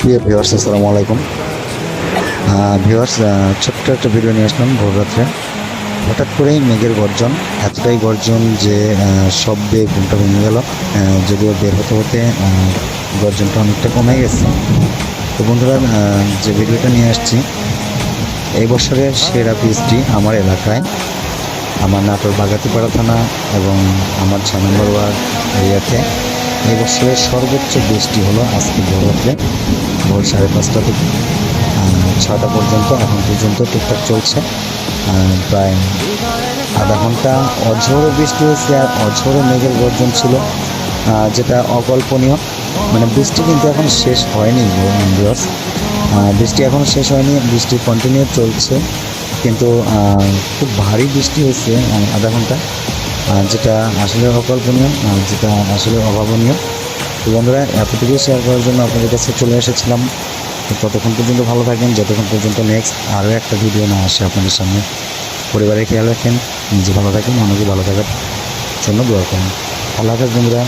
প্রিয় ভিউয়ার্স, আসসালামু আলাইকুম। ভিউয়ার্স, ছোট্ট একটা ভিডিও নিয়ে আসলাম ভোর রাত্রে। হঠাৎ করেই মেঘের গর্জন, এতটাই গর্জন যে শব্দে ঘুমটা ভেঙে গেল। যদিও বের হতে হতে গর্জনটা অনেকটা কমে গেছে। তো বন্ধুরা, যে ভিডিওটা নিয়ে আসছি, এই বছরের সেরা বৃষ্টি আমার এলাকায়, আমার নাটোর বাগাতিপাড়া থানা এবং আমার 6 নম্বর ওয়ার্ড এরিয়াতে এই বছরের সর্বোচ্চ বৃষ্টি হলো আজকে ভোর রাত্রে, ভোর 5:30 থেকে 6টা পর্যন্ত। এখন পর্যন্ত টুকটাক চলছে। প্রায় আধা ঘন্টা অঝোরে বৃষ্টি হয়েছে আর অঝোরে মেঘের গর্জন ছিল, যেটা অকল্পনীয়। মানে বৃষ্টি কিন্তু এখন শেষ হয়নি ভিউয়ার্স, বৃষ্টি এখন শেষ হয়নি, বৃষ্টি কন্টিনিউ চলছে। কিন্তু খুব ভারী বৃষ্টি হয়েছে আধা ঘন্টা, যেটা আসলে অকল্পনীয়, যেটা আসলে অভাবনীয়। তো বন্ধুরা, এতটুকুই শেয়ার করার জন্য আপনাদের কাছে চলে এসেছিলাম। তো ততক্ষণ পর্যন্ত ভালো থাকেন, যতক্ষণ পর্যন্ত নেক্সট আরও একটা ভিডিও না আসে আপনাদের সামনে। পরিবারের খেয়াল রাখেন, নিজে ভালো থাকেন, অনেকে ভালো থাকার জন্য দোয়া করেন। আল্লাহ হাফেজ বন্ধুরা।